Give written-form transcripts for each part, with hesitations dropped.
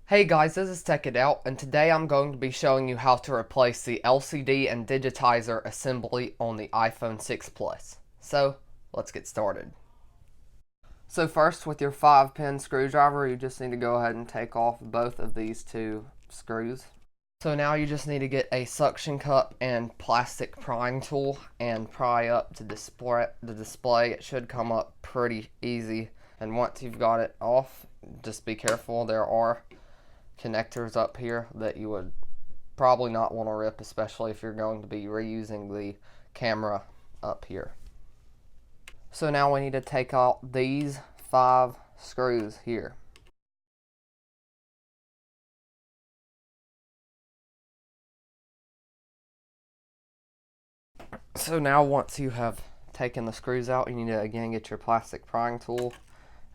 Hey guys, this is Tech It Out, and today I'm going to be showing you how to replace the LCD and digitizer assembly on the iPhone 6 Plus. So, let's get started. So first, with your 5-pin screwdriver, you just need to go ahead and take off both of these two screws. So now you just need to get a suction cup and plastic prying tool and pry up to the display. It should come up pretty easy, and once you've got it off, just be careful. There are connectors up here that you would probably not want to rip, especially if you're going to be reusing the camera up here. So now we need to take out these 5 screws here. So now once you have taken the screws out, you need to again get your plastic prying tool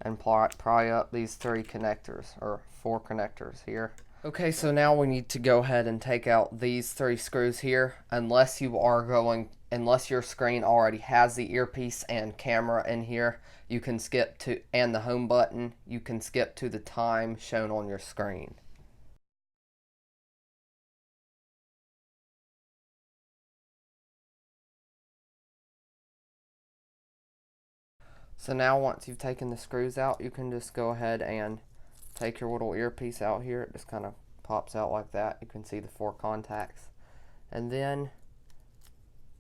and pry up these 3 connectors, or 4 connectors here. Okay, so now we need to go ahead and take out these 3 screws here, unless your screen already has the earpiece and camera in here, you can skip to, and the home button, you can skip to the time shown on your screen. So now once you've taken the screws out, you can just go ahead and take your little earpiece out here. It just kind of pops out like that. You can see the 4 contacts. And then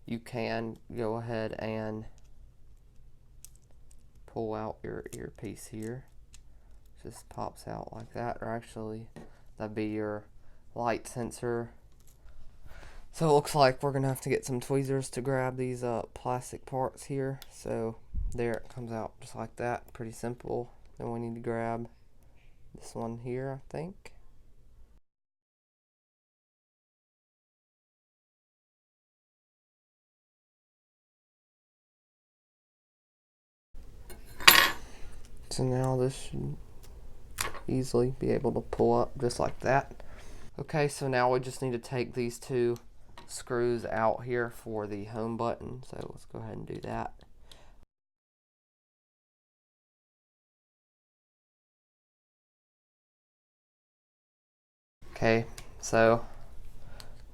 you can go ahead and pull out your earpiece here. Just pops out like that, or actually that'd be your light sensor. So it looks like we're gonna have to get some tweezers to grab these plastic parts here. So there it comes out just like that, pretty simple. Then we need to grab this one here, I think. So now this should easily be able to pull up just like that. Okay, so now we just need to take these 2 screws out here for the home button. So let's go ahead and do that. Okay, so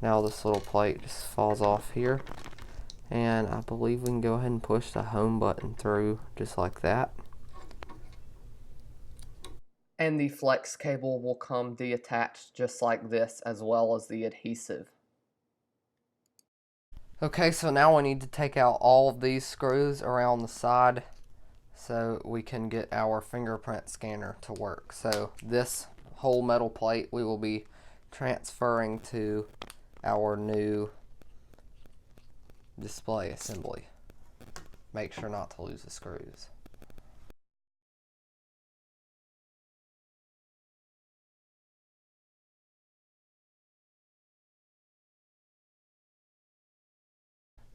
now this little plate just falls off here. And I believe we can go ahead and push the home button through just like that. And the flex cable will come detached just like this, as well as the adhesive. Okay, so now we need to take out all of these screws around the side so we can get our fingerprint scanner to work. So this whole metal plate we will be transferring to our new display assembly. Make sure not to lose the screws.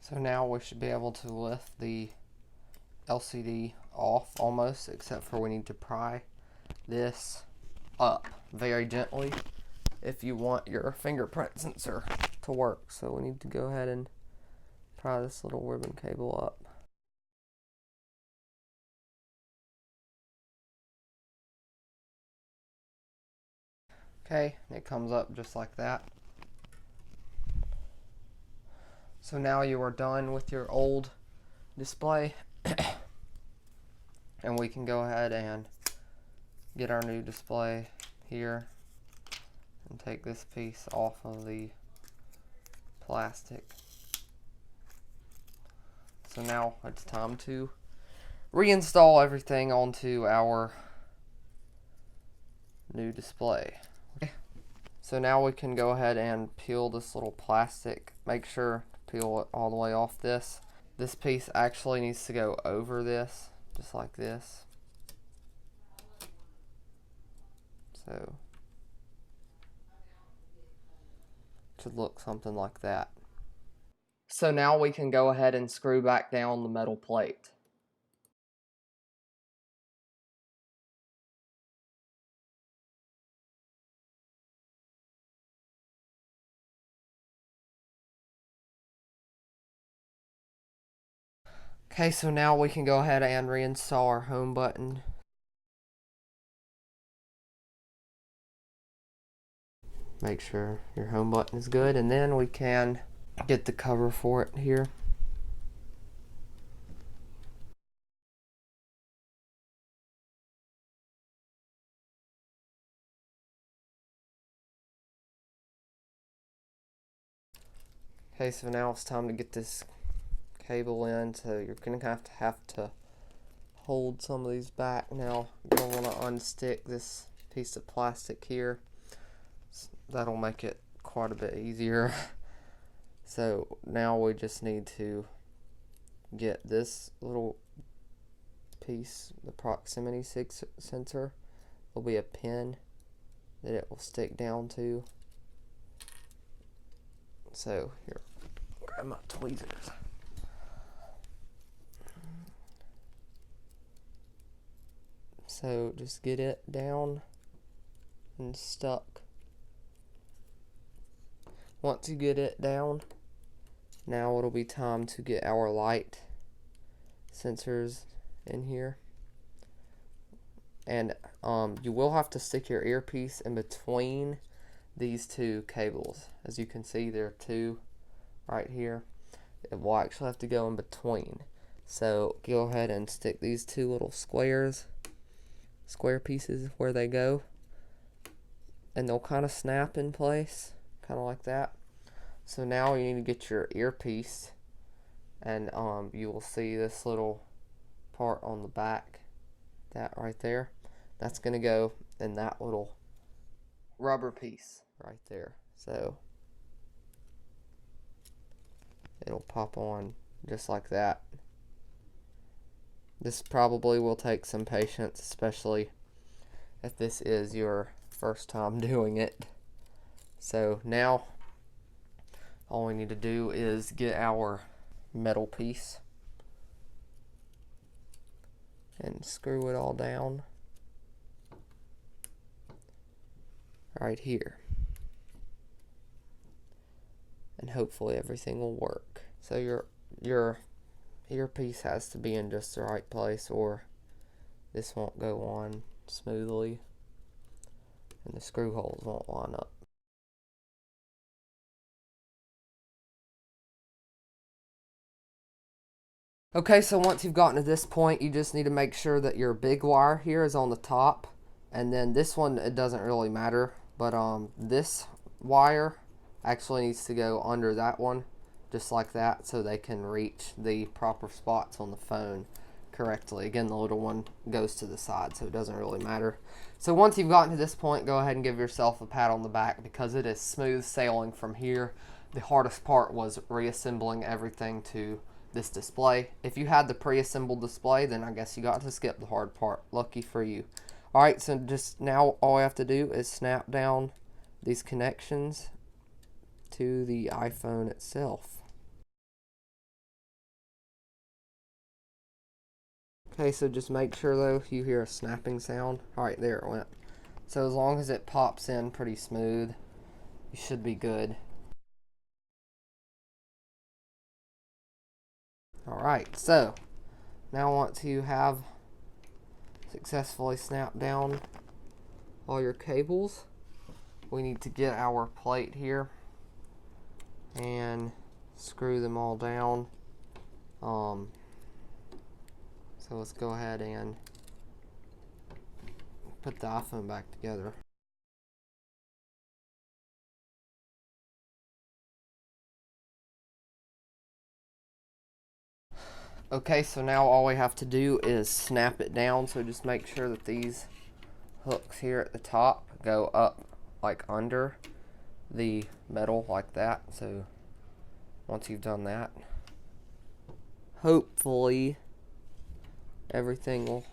So now we should be able to lift the LCD off almost, except for we need to pry this up very gently if you want your fingerprint sensor to work. So we need to go ahead and pry this little ribbon cable up. Okay, it comes up just like that. So now you are done with your old display and we can go ahead and get our new display here and take this piece off of the plastic. So now it's time to reinstall everything onto our new display. Okay. So now we can go ahead and peel this little plastic. Make sure to peel it all the way off this. This piece actually needs to go over this, just like this. So it should look something like that. So now we can go ahead and screw back down the metal plate. Okay, so now we can go ahead and reinstall our home button. Make sure your home button is good, and then we can get the cover for it here. Okay, so now it's time to get this cable in, so you're gonna have to hold some of these back. Now you're gonna want to unstick this piece of plastic here. That'll make it quite a bit easier. So now we just need to get this little piece, the proximity sensor. There'll be a pin that it will stick down to. So here, grab my tweezers. So just get it down and stuck. Once you get it down, now it'll be time to get our light sensors in here. And you will have to stick your earpiece in between these two cables. As you can see, there are two right here. It will actually have to go in between. So go ahead and stick these two little square pieces where they go, and they'll kind of snap in place, kind of like that. So now you need to get your earpiece, and you will see this little part on the back, that right there. That's gonna go in that little rubber piece right there. So it'll pop on just like that. This probably will take some patience, especially if this is your first time doing it. So now all we need to do is get our metal piece and screw it all down right here, and hopefully everything will work. So your earpiece has to be in just the right place, or this won't go on smoothly and the screw holes won't line up. Okay, so once you've gotten to this point, you just need to make sure that your big wire here is on the top, and then this one, it doesn't really matter, but this wire actually needs to go under that one, just like that, so they can reach the proper spots on the phone correctly. Again, the little one goes to the side, so it doesn't really matter. So once you've gotten to this point, go ahead and give yourself a pat on the back, because it is smooth sailing from here. The hardest part was reassembling everything to this display. If you had the pre-assembled display, then I guess you got to skip the hard part. Lucky for you. Alright, so just now all I have to do is snap down these connections to the iPhone itself. Okay, so just make sure though you hear a snapping sound. Alright, there it went. So as long as it pops in pretty smooth, you should be good. Alright, so now once you have successfully snapped down all your cables, we need to get our plate here and screw them all down. So let's go ahead and put the iPhone back together. Okay, so now all we have to do is snap it down. So just make sure that these hooks here at the top go up like under the metal like that. So once you've done that, hopefully everything will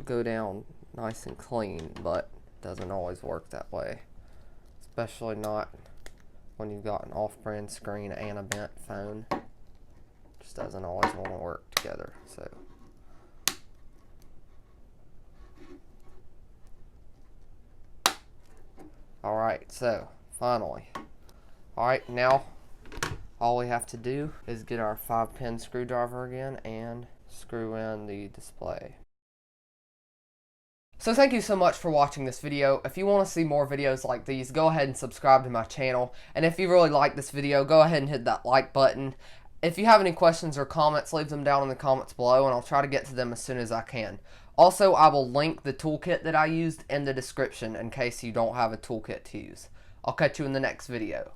go down nice and clean, but it doesn't always work that way, especially not when you've got an off-brand screen and a bent phone. Just doesn't always want to work together. So alright, so finally. Alright, now all we have to do is get our 5-pin screwdriver again and screw in the display. So thank you so much for watching this video. If you want to see more videos like these, go ahead and subscribe to my channel. And if you really like this video, go ahead and hit that like button. If you have any questions or comments, leave them down in the comments below and I'll try to get to them as soon as I can. Also, I will link the toolkit that I used in the description in case you don't have a toolkit to use. I'll catch you in the next video.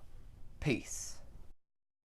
Peace.